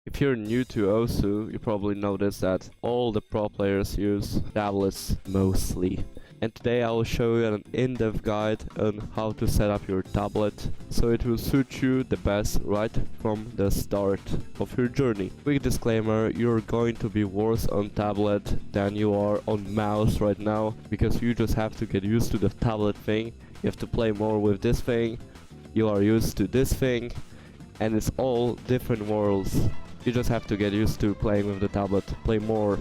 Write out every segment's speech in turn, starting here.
If you're new to OSU, you probably noticed that all the pro players use tablets mostly. And today I will show you an in-depth guide on how to set up your tablet so it will suit you the best right from the start of your journey. Quick disclaimer, you're going to be worse on tablet than you are on mouse right now, because you just have to get used to the tablet thing. You have to play more with this thing, you are used to this thing, and it's all different worlds. You just have to get used to playing with the tablet, play more.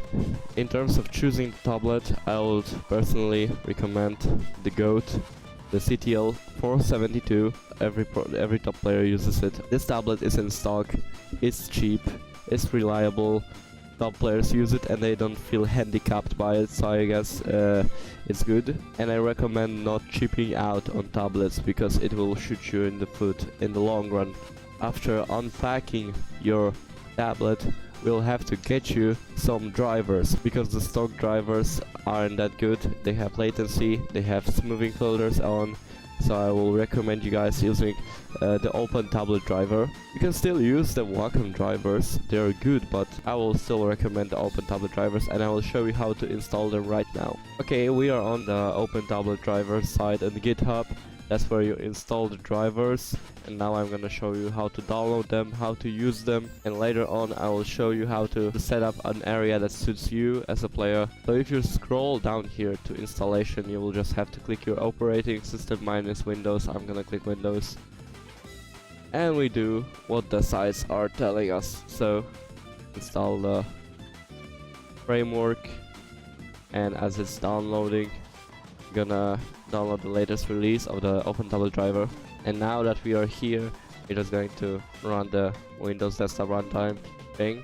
In terms of choosing the tablet, I would personally recommend the GOAT, the CTL 472. Every top player uses it. This tablet is in stock, it's cheap, it's reliable. Top players use it and they don't feel handicapped by it, so I guess it's good. And I recommend not chipping out on tablets because it will shoot you in the foot in the long run. After unpacking your tablet, we'll have to get you some drivers, because the stock drivers aren't that good. They have latency, they have smoothing filters on, so I will recommend you guys using the open tablet driver. You can still use the Wacom drivers, they're good, but I will still recommend the open tablet drivers, and I will show you how to install them right now. Okay, we are on the open tablet driver side on GitHub. That's where you install the drivers, and now I'm gonna show you how to download them, how to use them, and later on I will show you how to set up an area that suits you as a player. So if you scroll down here to installation, you will just have to click your operating system. Mine is Windows, I'm gonna click Windows. And we do what the sites are telling us. So install the framework, and as it's downloading, I'm gonna download the latest release of the open tablet driver. And now that we are here, we're just going to run the Windows desktop runtime thing.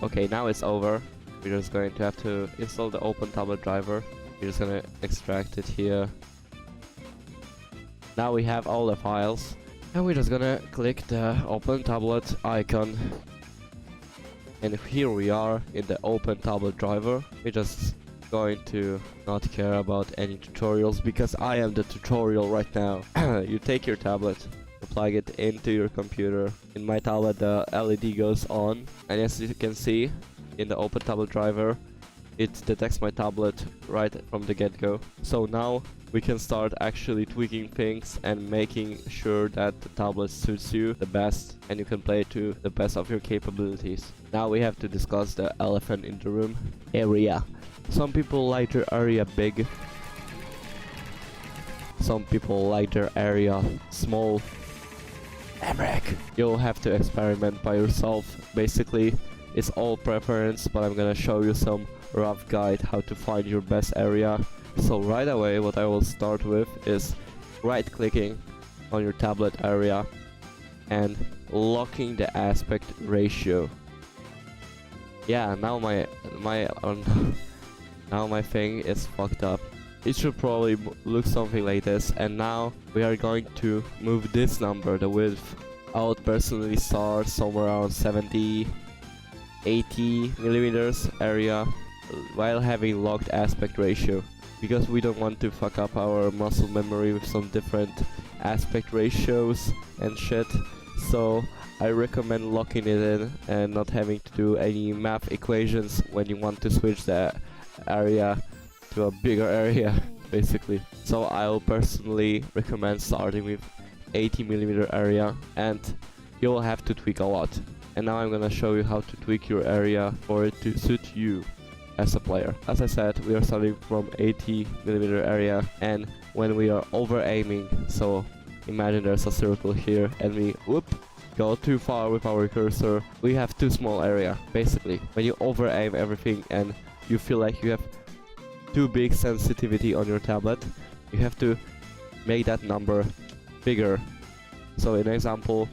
Okay, now it's over. We're just going to have to install the open tablet driver. We're just gonna extract it here. Now we have all the files, and we're just gonna click the open tablet icon. And here we are in the open tablet driver. We're just going to not care about any tutorials, because I am the tutorial right now. You take your tablet, you plug it into your computer. In my tablet the LED goes on, and as you can see in the open tablet driver, it detects my tablet right from the get-go. So now we can start actually tweaking things and making sure that the tablet suits you the best and you can play to the best of your capabilities. Now we have to discuss the elephant in the room: area. Some people like their area big, some people like their area small. Emmerich! You'll have to experiment by yourself. Basically, it's all preference, but I'm gonna show you some rough guide how to find your best area. So right away, what I will start with is right clicking on your tablet area and locking the aspect ratio. Yeah, now my now my thing is fucked up. It should probably look something like this, and now we are going to move this number, the width. I would personally start somewhere around 70, 80 millimeters area while having locked aspect ratio, because we don't want to fuck up our muscle memory with some different aspect ratios and shit. So I recommend locking it in and not having to do any math equations when you want to switch the area to a bigger area, basically. So I'll personally recommend starting with 80 millimeter area, and you'll have to tweak a lot. And now I'm gonna show you how to tweak your area for it to suit you as a player. As I said, we are starting from 80 millimeter area, and when we are over aiming, so imagine there's a circle here and we go too far with our cursor, we have too small area. Basically, when you over aim everything and you feel like you have too big sensitivity on your tablet, you have to make that number bigger. So in example,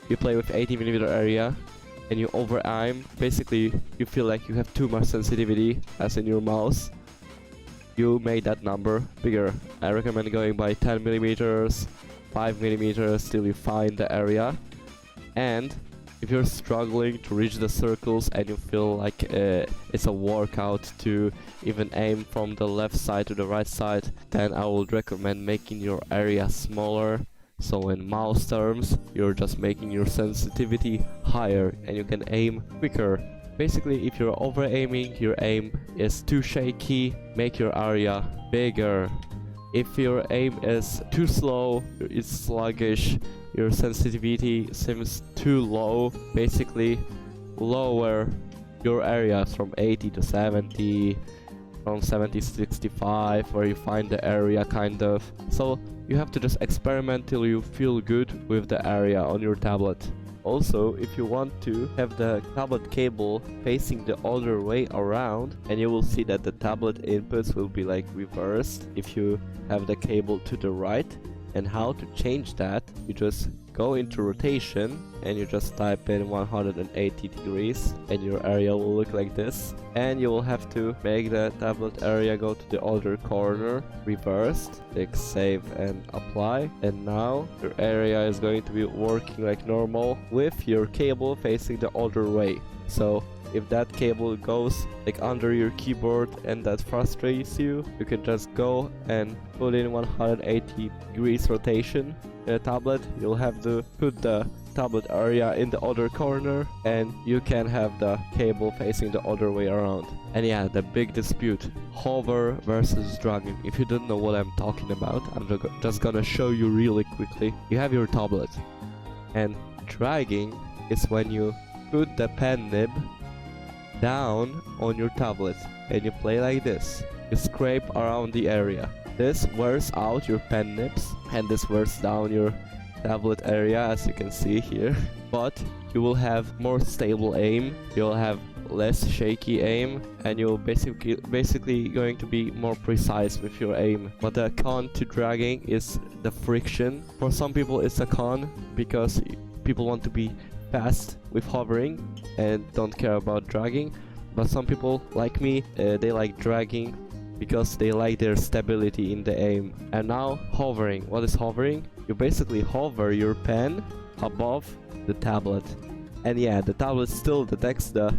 you play with 80 millimeter area and you over aim, basically you feel like you have too much sensitivity as in your mouse. You make that number bigger. I recommend going by 10 millimeters, 5 millimeters till you find the area. And if you're struggling to reach the circles and you feel like it's a workout to even aim from the left side to the right side, then I would recommend making your area smaller So in mouse terms, you're just making your sensitivity higher and you can aim quicker. Basically, if you're over aiming, your aim is too shaky, make your area bigger. If your aim is too slow, it's sluggish, your sensitivity seems too low, basically lower your areas from 80 to 70, from 70 to 65, where you find the area kind of. So you have to just experiment till you feel good with the area on your tablet. Also, if you want to have the tablet cable facing the other way around, and you will see that the tablet inputs will be like reversed if you have the cable to the right. And how to change that, you just go into rotation and you just type in 180 degrees and your area will look like this. And you will have to make the tablet area go to the other corner, reversed, click save and apply. And now your area is going to be working like normal with your cable facing the other way. So if that cable goes like under your keyboard and that frustrates you, you can just go and put in 180 degrees rotation in a tablet. You'll have to put the tablet area in the other corner and you can have the cable facing the other way around. And yeah, the big dispute, hover versus dragging. If you don't know what I'm talking about, I'm just gonna show you really quickly. You have your tablet and dragging is when you put the pen nib down on your tablet and you play like this. You scrape around the area. This wears out your pen nibs and this wears down your tablet area, as you can see here. But you will have more stable aim, you'll have less shaky aim, and you'll basically going to be more precise with your aim. But the con to dragging is the friction. For some people it's a con because people want to be fast with hovering and don't care about dragging, but some people like me, they like dragging because they like their stability in the aim. And now hovering. What is hovering? You basically hover your pen above the tablet, and yeah, the tablet still detects the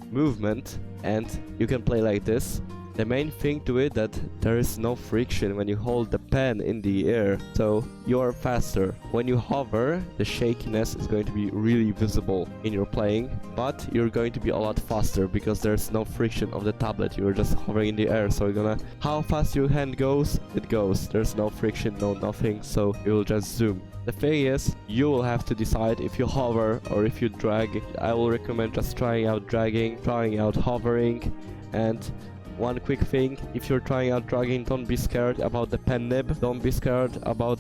movement and you can play like this. The main thing to it that there is no friction when you hold the pen in the air, so you are faster. When you hover, the shakiness is going to be really visible in your playing, but you're going to be a lot faster because there's no friction of the tablet. You're just hovering in the air, so you're gonna, how fast your hand goes, it goes. There's no friction, no nothing, so you will just zoom. The thing is, you will have to decide if you hover or if you drag. I will recommend just trying out dragging, trying out hovering. And one quick thing, if you're trying out dragging, don't be scared about the pen nib, don't be scared about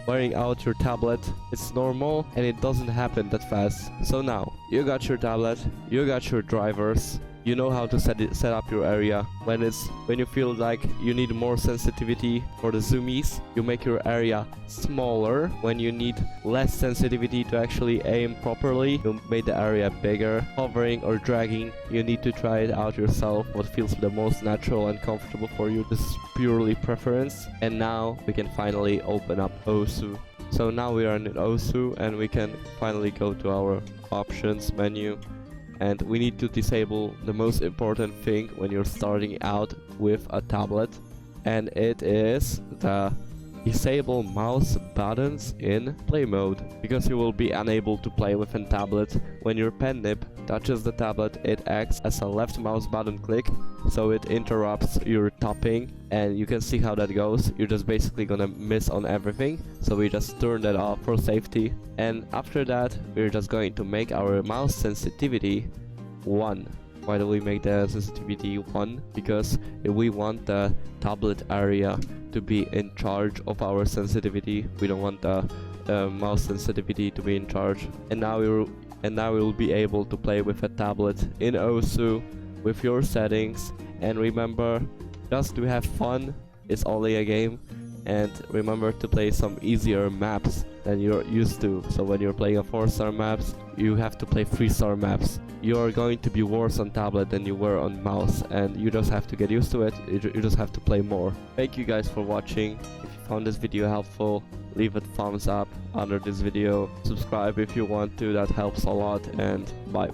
wearing out your tablet. It's normal and it doesn't happen that fast. So now, you got your tablet, you got your drivers, you know how to set up your area. When you feel like you need more sensitivity for the zoomies, you make your area smaller. When you need less sensitivity to actually aim properly, you make the area bigger. Hovering or dragging, you need to try it out yourself, what feels the most natural and comfortable for you. This is purely preference. And now we can finally open up OSU. So now we are in OSU and we can finally go to our options menu. And we need to disable the most important thing when you're starting out with a tablet, and it is the disable mouse buttons in play mode, because you will be unable to play with a tablet. When your pen nib touches the tablet, it acts as a left mouse button click, so it interrupts your tapping, and you can see how that goes. You're just basically gonna miss on everything, so we just turn that off for safety. And after that, we're just going to make our mouse sensitivity 1. Why do we make the sensitivity 1? Because we want the tablet area to be in charge of our sensitivity. We don't want the mouse sensitivity to be in charge. And now we will be able to play with a tablet in OSU with your settings. And remember, just to have fun, it's only a game. And remember to play some easier maps than you're used to. So when you're playing a 4-star maps, you have to play 3-star maps. You're going to be worse on tablet than you were on mouse, and you just have to get used to it. You just have to play more. Thank you guys for watching. If you found this video helpful, leave a thumbs up under this video. Subscribe if you want to, that helps a lot, and bye.